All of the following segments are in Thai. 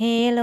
เฮโล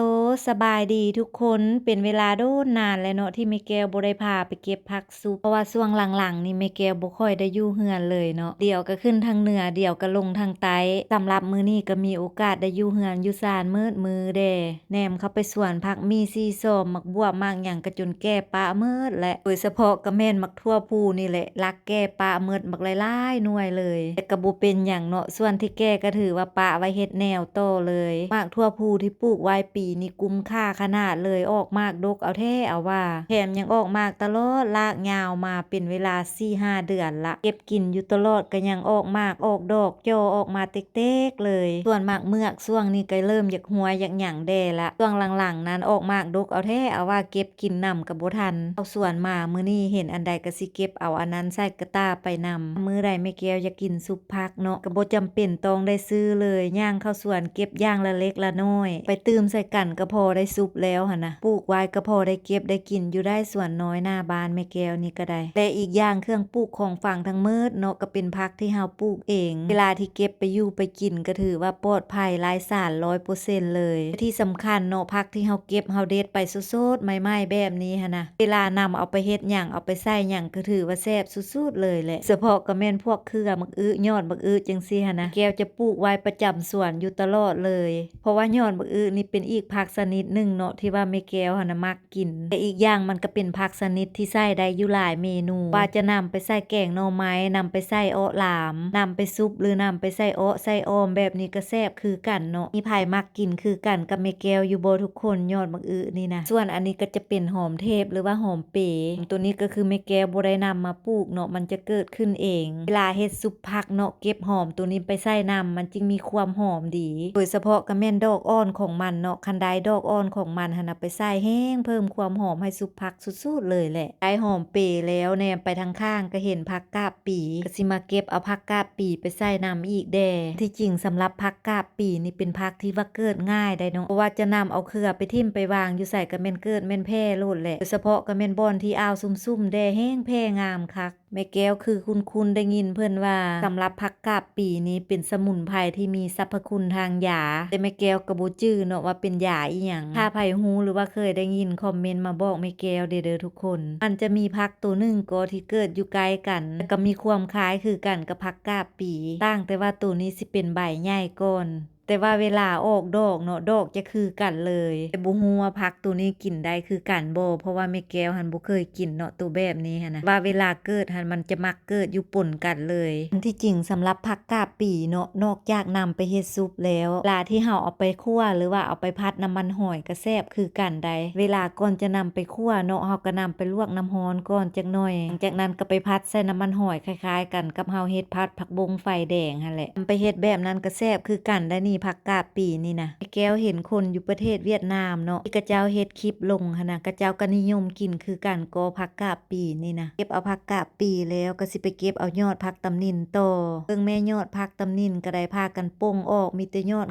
สบายดีทุกคนเป็นเวลาโดนนานแล้วเนาะที่แม่แก้วบ่ได้พาไปเก็บผักซุปเพราะว่าช่วงหลังๆนี่แม่แก้วบ่ค่อยได้อยู่เรือนเลยเนาะเดี๋ยวก็ขึ้นทางเหนือเดี๋ยวก็ลงทางใต้สำหรับมื้อนี้ก็มีโอกาสได้อยู่เรือนอยู่ศาลมืดมือเด้แหนมเข้าไปสวนผักมีซี่ส้มมักบวบมักหยังก็จนแก่ปะเมิดแหละโดยเฉพาะก็แม่นมักทั่วพูนี่แหละลักแก่ปะเมิดบักหลายๆหน่วยเลยแต่ก็บ่เป็นหยังเนาะส่วนที่แก่ก็ถือว่าปะไว้เฮ็ดแนวโตเลยมักทั่วพูที่ปลูกไว้ปีนี้คุ้มค่าขนาดเลยออกมากดกเอาแท้เอาว่าแถมยังออกมากตลอดลากยาวมาเป็นเวลา 4-5 เดือนละเก็บกินอยู่ตลอดก็ยังออกมากออกดอกจ่อออกมาเต็กๆเลยส่วนมากเมือกช่วงนี้ก็เริ่มอยากหัวอยากหยังแด่ละช่วงหลังๆนั้นออกมากดกเอาแท้เอาว่าเก็บกินนำก็บ่ทันเอาสวนมามื้อนี้เห็นอันใดก็สิเก็บเอาอันนั้นใส่กระตาไปนำมื้อใดแม่แก้วอยากกินซุปผักเนาะก็บ่จำเป็นต้องได้ซื้อเลยย่างเข้าสวนเก็บอย่างละเล็กละน้อยไปตื่มใส่กันก็พอได้ซุปแล้วหั่นนะปลูกไว้ก็พอได้เก็บได้กินอยู่ได้สวนน้อยหน้าบ้านแม่แก้วนี่ก็ได้และอีกอย่างเครื่องปลูกของฝั่งทั้งหมดเนาะก็เป็นผักที่เฮาปลูกเองเวลาที่เก็บไปอยู่ไปกินก็ถือว่าปลอดภัยไร้สาร 100% เลยที่สำคัญเนาะผักที่เฮาเก็บเฮาเด็ดไปสดๆใหม่ๆแบบนี้หั่นนะเวลานำเอาไปเฮ็ดหยังเอาไปใส่หยังก็ถือว่าแซ่บสุดๆเลยแหละเฉพาะก็แม่นพวกเครือมักอึยอดมักอึจังซี่หั่นนะแก้วจะปลูกไว้ประจำสวนอยู่ตลอดเลยเพราะว่ายอดมักอึนี่เป็นอีกผักชนิดหนึ่งเนาะที่ว่าแม่แก้วหั่นน่ะมักกินแต่อีกอย่างมันก็เป็นผักชนิดที่ใช้ได้อยู่หลายเมนูว่าจะนำไปใส่แกงหน่อไม้นำไปใส่อ้อหลามนำไปซุปหรือนำไปใส่อ้อใส่อ้อมแบบนี้ก็แซ่บคือกันเนาะมีไผมักกินคือกันกับแม่แก้วอยู่บ่ทุกคนยอดมักอึนี่นะส่วนอันนี้ก็จะเป็นหอมเทพหรือว่าหอมเป๋ตัวนี้ก็คือแม่แก้วบ่ได้นำมาปลูกเนาะมันจะเกิดขึ้นเองเวลาเฮ็ดซุปผักเนาะเก็บหอมตัวนี้ไปใส่นำมันจึงมีความหอมดีโดยเฉพาะก็แม่นดอกอ่อนของมันเนาะคันใดดอกอ่อนของมันหั่นน่ะไปใส่แห้งเพิ่มความหอมให้ซุปผักสุดๆเลยแหละได้หอมเป๋แล้วแนมไปทางข้างก็เห็นผักกาบปีก็สิมาเก็บเอาผักกาบปีไปใส่น้ำอีกแด่ที่จริงสำหรับผักกาบปีนี่เป็นผักที่ว่าเกิดง่ายได้เนาะเพราะว่าจะนำเอาเครือไปทิ่มไปวางอยู่ใส่ก็แม่นเกิดแม่นแพร่โลดแหละโดยเฉพาะก็แม่นบ่อนที่อ้าวซุ่มๆแด่แห้งแพร่งามคักแม่แก้วคือคุณได้ยินเพิ่นว่าสำหรับผักกาบปีนี้เป็นสมุนไพรที่มีสรรพคุณทางยาแต่แม่แก้วก็บ่จื้อเนาะว่าเป็นยาอีหยังถ้าไผฮู้หรือว่าเคยได้ยินคอมเมนต์มาบอกแม่แก้วเด้อทุกคนมันจะมีผักตัวหนึ่งก็ที่เกิดอยู่ใกล้กันแล้วก็มีความคล้ายคือกันกับผักกาบปีต่างแต่ว่าตัวนี้สิเป็นใบใหญ่ก่อนแต่ว่าเวลาออกดอกเนาะดอกจะคือกันเลยแต่บ่ฮู้ว่าผักตัวนี้กินได้คือกันบ่เพราะว่าแม่แก้วหันบ่เคยกินเนาะตัวแบบนี้หันนะว่าเวลาเกิดหันมันจะมักเกิดอยู่ปนกันเลยอันที่จริงสำหรับผักกาบปีเนาะนอกจากนำไปเฮ็ดซุปแล้วเวลาที่เฮาเอาไปคั่วหรือว่าเอาไปผัดน้ำมันหอยก็แซ่บคือกันได้เวลาก่อนจะนำไปคั่วเนาะเฮาก็นำไปลวกน้ำร้อนก่อนจักหน่อยหลังจากนั้นก็ไปผัดใส่น้ำมันหอยคล้ายๆกันกับเฮาเฮ็ดผัดผักบงไฟแดงหั่นแหละไปเฮ็ดแบบนั้นก็แซ่บคือกันได้นี่ผักกาบปีนี่นะแก้วเห็นคนอยู่ประเทศเวียดนามเนาะที่กระเจ้าเฮ็ดคลิปลงหั่นน่ะกระเจ้าก็นิยมกินคือกันก็ผักกาบปีนี่นะเก็บเอาผักกาบปีแล้วก็สิไปเก็บเอายอดผักตำนินต่อเบิ่งแม่ยอดผักตำนินก็ได้พากันป่งออกมีแต่ยอด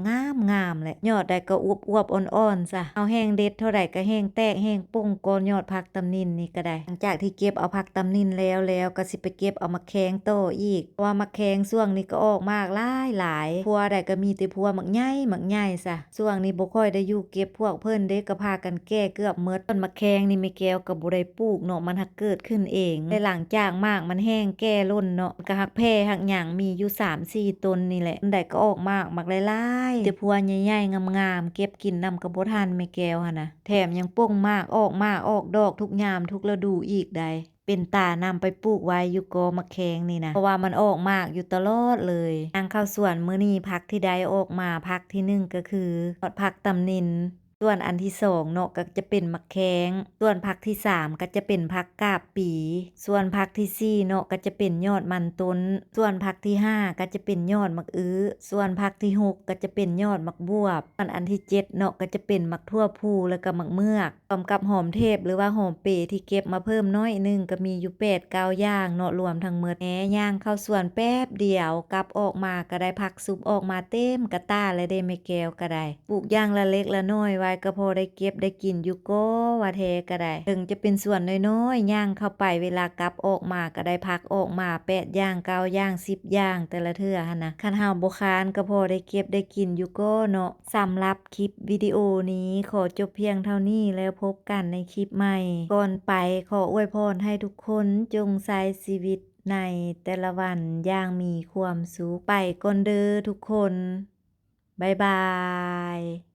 งามๆแหละยอดใดก็อวบๆอ่อนๆซะเอาแห้งเด็ดเท่าใดก็แห้งแตกแห้งป่งก้อนยอดผักตำนินนี่ก็ได้หลังจากที่เก็บเอาผักตำนินแล้วก็สิไปเก็บเอามะแขงต่ออีกเพราะว่ามะแขงช่วงนี้ก็ออกมากหลายพัวใดก็มีแต่พัวมักใหญ่ซะช่วงนี้บ่ค่อยได้อยู่เก็บพวกเพิ่นเด้ก็พากันแก้เกือบหมดต้นมะแขงนี่แม่แก้วก็บ่ได้ปลูกเนาะมันหักเกิดขึ้นเองแต่หลังจากมากมันแห้งแก่ล้นเนาะก็หักแพร่หักหยังมีอยู่ 3-4 ต้นนี่แหละอันใดก็ออกมากมักหลายๆแต่พัวใหญ่ๆงามๆเก็บกินนำก็บ่ทันแม่แก้วหั่นน่ะแถมยังป่งมากออกดอกทุกยามทุกฤดูอีกได้เป็นตานำไปปลูกไว้อยู่กอมะแขงนี่นะเพราะว่ามันออกมากอยู่ตลอดเลยทางเข้าสวนมื้อนี้ผักที่ได้ออกมาผักที่1ก็คือผักตำนินส่วนอันที่2เนาะก็จะเป็นมะแขงส่วนผักที่3ก็จะเป็นผักกาบปีส่วนผักที่4เนาะก็จะเป็นยอดมันต้นส่วนผักที่5ก็จะเป็นยอดมะอื้อส่วนผักที่6ก็จะเป็นยอดมะบวบส่วนอันที่7เนาะก็จะเป็นมะทั่วพูแล้วก็มะเมือกพร้อมกับหอมเทพหรือว่าหอมเปรย์ที่เก็บมาเพิ่มน้อยนึงก็มีอยู่8-9อย่างเนาะรวมทั้งหมดแหย่างเข้าสวนแป๊บเดียวกลับออกมาก็ได้ผักซุปออกมาเต็มกระตาเลยเด้แม่แก้วก็ได้ปลูกอย่างละเล็กละน้อยไว้ ายก็พอได้เก็บได้กินอยู่ก็ว่าแท้ก็ได้ถึงจะเป็นส่วนน้อยๆย่างเข้าไปเวลากลับออกมาก็ได้พักออกมา8อย่าง9อย่าง10อย่างแต่ละเทื่อหั้นนะคันเฮาบ่ค้านก็พอได้เก็บได้กินอยู่ก็เนาะสำหรับคลิปวิดีโอนี้ขอจบเพียงเท่านี้แล้วพบกันในคลิปใหม่ก่อนไปขออวยพรให้ทุกคนจงใช้ชีวิตในแต่ละวันอย่างมีความสุขไปก่อนเด้อทุกคนบ๊ายบาย